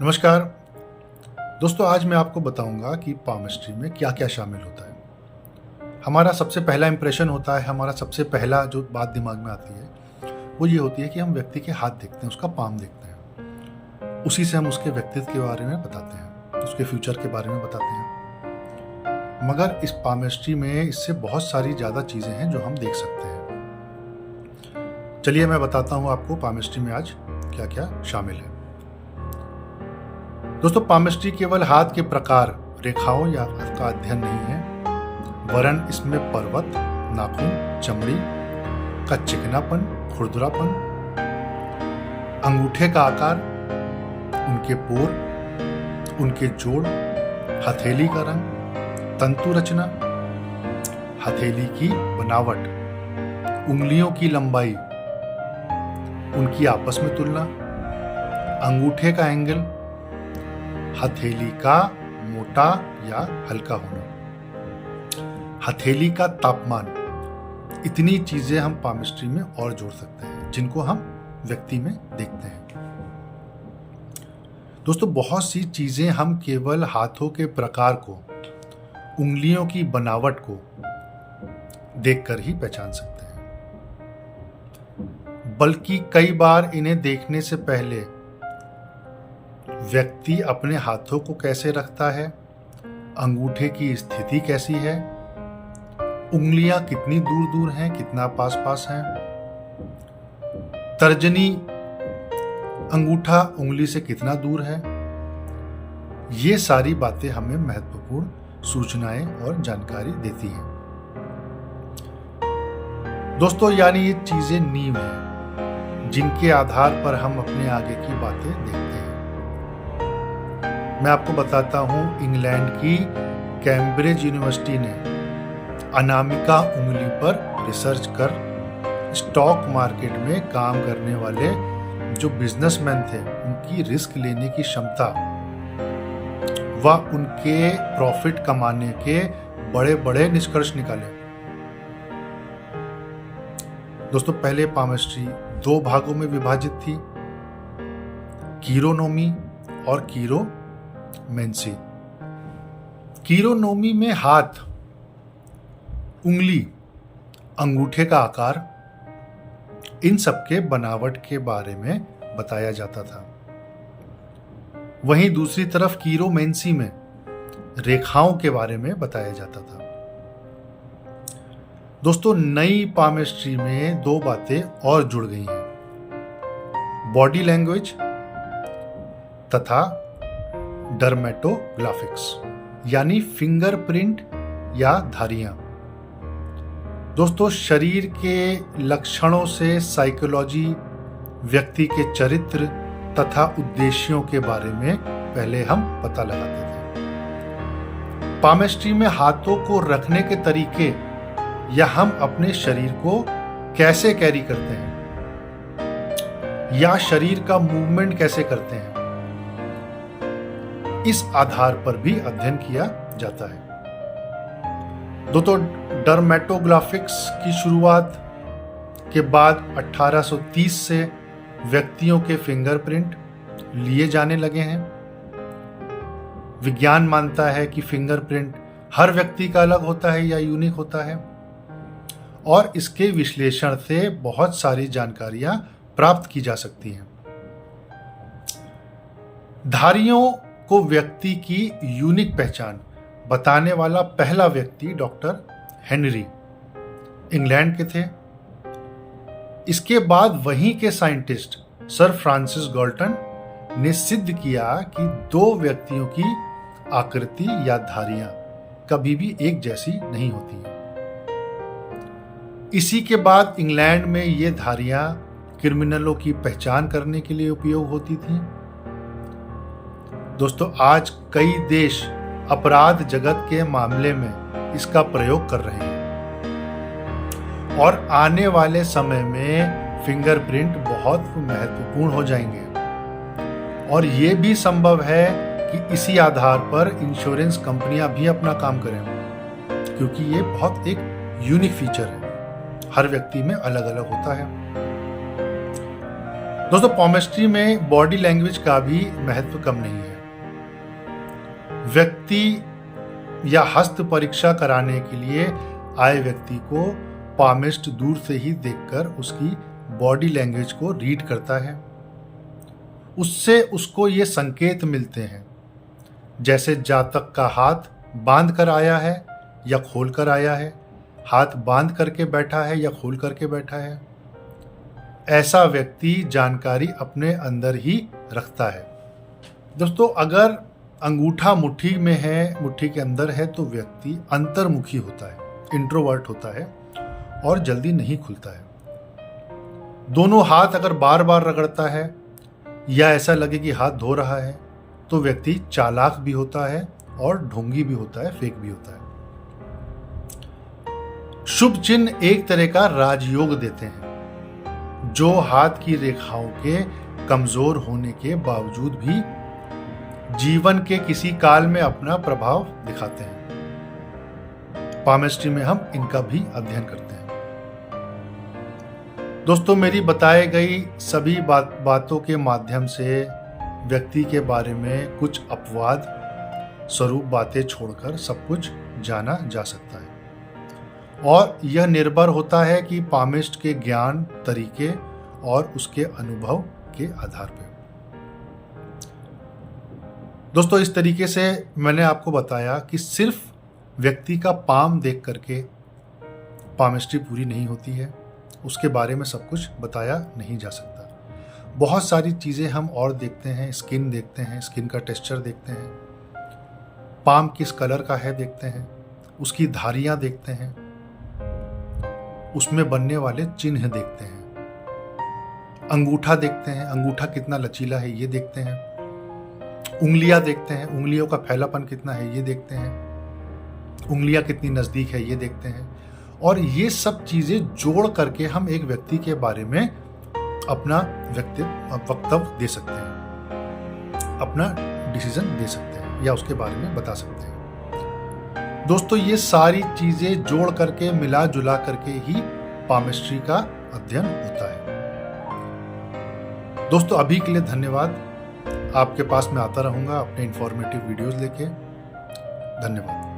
नमस्कार दोस्तों, आज मैं आपको बताऊंगा कि पामस्ट्री में क्या क्या शामिल होता है। हमारा सबसे पहला इंप्रेशन होता है, हमारा सबसे पहला जो बात दिमाग में आती है वो ये होती है कि हम व्यक्ति के हाथ देखते हैं, उसका पाम देखते हैं, उसी से हम उसके व्यक्तित्व के बारे में बताते हैं, उसके फ्यूचर के बारे में बताते हैं। मगर इस पामस्ट्री में इससे बहुत सारी ज़्यादा चीज़ें हैं जो हम देख सकते हैं। चलिए मैं बताता हूँ आपको पामस्ट्री में आज क्या क्या शामिल है। दोस्तों, पामस्ट्री केवल हाथ के प्रकार, रेखाओं या का अध्ययन नहीं है, वरन इसमें पर्वत, नाखून, चमड़ी का चिकनापन, खुरदरापन, अंगूठे का आकार, उनके पोर, उनके जोड़, हथेली का रंग, तंतु रचना, हथेली की बनावट, उंगलियों की लंबाई, उनकी आपस में तुलना, अंगूठे का एंगल, हथेली का मोटा या हल्का होना, हथेली का तापमान। इतनी चीजें हम पामस्ट्री में और जोड़ सकते हैं जिनको हम व्यक्ति में देखते हैं। दोस्तों, बहुत सी चीजें हम केवल हाथों के प्रकार को, उंगलियों की बनावट को देखकर ही पहचान सकते हैं, बल्कि कई बार इन्हें देखने से पहले व्यक्ति अपने हाथों को कैसे रखता है, अंगूठे की स्थिति कैसी है, उंगलियां कितनी दूर दूर हैं, कितना पास पास हैं, तर्जनी अंगूठा उंगली से कितना दूर है, ये सारी बातें हमें महत्वपूर्ण सूचनाएं और जानकारी देती हैं। दोस्तों, यानी ये चीजें नींव हैं जिनके आधार पर हम अपने आगे की बातें देखते हैं। मैं आपको बताता हूं, इंग्लैंड की कैम्ब्रिज यूनिवर्सिटी ने अनामिका उंगली पर रिसर्च कर स्टॉक मार्केट में काम करने वाले जो बिजनेसमैन थे उनकी रिस्क लेने की क्षमता व उनके प्रॉफिट कमाने के बड़े बड़े निष्कर्ष निकाले। दोस्तों, पहले पामस्ट्री दो भागों में विभाजित थी, कीरोनोमी और कीरोमेंसी। कीरोनोमी में हाथ, उंगली, अंगूठे का आकार, इन सबके बनावट के बारे में बताया जाता था। वहीं दूसरी तरफ कीरोमेंसी में रेखाओं के बारे में बताया जाता था। दोस्तों, नई पामस्ट्री में दो बातें और जुड़ गई हैं, बॉडी लैंग्वेज तथा डर्मेटोग्राफिक्स, यानी फिंगरप्रिंट या धारियां। दोस्तों, शरीर के लक्षणों से साइकोलॉजी, व्यक्ति के चरित्र तथा उद्देश्यों के बारे में पहले हम पता लगाते थे। पामस्ट्री में हाथों को रखने के तरीके या हम अपने शरीर को कैसे कैरी करते हैं या शरीर का मूवमेंट कैसे करते हैं, इस आधार पर भी अध्ययन किया जाता है। दोस्तों, डर्मेटोग्राफिक्स की शुरुआत के बाद 1830 से व्यक्तियों के फिंगरप्रिंट लिए जाने लगे हैं। विज्ञान मानता है कि फिंगरप्रिंट हर व्यक्ति का अलग होता है या यूनिक होता है और इसके विश्लेषण से बहुत सारी जानकारियां प्राप्त की जा सकती हैं। धारियों को व्यक्ति की यूनिक पहचान बताने वाला पहला व्यक्ति डॉक्टर हेनरी, इंग्लैंड के थे। इसके बाद वहीं के साइंटिस्ट सर फ्रांसिस गाल्टन ने सिद्ध किया कि दो व्यक्तियों की आकृति या धारियां कभी भी एक जैसी नहीं होती हैं। इसी के बाद इंग्लैंड में ये धारियां क्रिमिनलों की पहचान करने के लिए उपयोग होती थी। दोस्तों, आज कई देश अपराध जगत के मामले में इसका प्रयोग कर रहे हैं और आने वाले समय में फिंगरप्रिंट बहुत महत्वपूर्ण हो जाएंगे और ये भी संभव है कि इसी आधार पर इंश्योरेंस कंपनियां भी अपना काम करें, क्योंकि ये बहुत एक यूनिक फीचर है, हर व्यक्ति में अलग अलग होता है। दोस्तों, पॉमेस्ट्री में बॉडी लैंग्वेज का भी महत्व कम नहीं है। व्यक्ति या हस्त परीक्षा कराने के लिए आए व्यक्ति को पामिस्ट दूर से ही देखकर उसकी बॉडी लैंग्वेज को रीड करता है। उससे उसको ये संकेत मिलते हैं, जैसे जातक का हाथ बांध कर आया है या खोल कर आया है, हाथ बांध करके बैठा है या खोल करके बैठा है। ऐसा व्यक्ति जानकारी अपने अंदर ही रखता है। दोस्तों, अगर अंगूठा मुट्ठी में है, मुट्ठी के अंदर है, तो व्यक्ति अंतर्मुखी होता है, इंट्रोवर्ट होता है और जल्दी नहीं खुलता है। दोनों हाथ अगर बार बार रगड़ता है या ऐसा लगे कि हाथ धो रहा है, तो व्यक्ति चालाक भी होता है और ढोंगी भी होता है, फेक भी होता है। शुभ चिन्ह एक तरह का राजयोग देते हैं, जो हाथ की रेखाओं के कमजोर होने के बावजूद भी जीवन के किसी काल में अपना प्रभाव दिखाते हैं। पामिस्ट्री में हम इनका भी अध्ययन करते हैं। दोस्तों, मेरी बताई गई सभी बातों के माध्यम से व्यक्ति के बारे में कुछ अपवाद स्वरूप बातें छोड़कर सब कुछ जाना जा सकता है, और यह निर्भर होता है कि पामिस्ट के ज्ञान, तरीके और उसके अनुभव के आधार पर। दोस्तों, इस तरीके से मैंने आपको बताया कि सिर्फ व्यक्ति का पाम देख करके पामिस्ट्री पूरी नहीं होती है, उसके बारे में सब कुछ बताया नहीं जा सकता। बहुत सारी चीज़ें हम और देखते हैं, स्किन देखते हैं, स्किन का टेक्सचर देखते हैं, पाम किस कलर का है देखते हैं, उसकी धारियाँ देखते हैं, उसमें बनने वाले चिन्ह देखते हैं, अंगूठा देखते हैं, अंगूठा कितना लचीला है ये देखते हैं, उंगलियां देखते हैं, उंगलियों का फैलापन कितना है ये देखते हैं, उंगलियां कितनी नज़दीक है ये देखते हैं। और ये सब चीज़ें जोड़ करके हम एक व्यक्ति के बारे में अपना वक्तव्य दे सकते हैं, अपना डिसीजन दे सकते हैं या उसके बारे में बता सकते हैं। दोस्तों, ये सारी चीज़ें जोड़ करके, मिला जुला करके ही पामिस्ट्री का अध्ययन होता है। दोस्तों, अभी के लिए धन्यवाद। आपके पास मैं आता रहूँगा अपने इंफॉर्मेटिव वीडियोस लेके। धन्यवाद।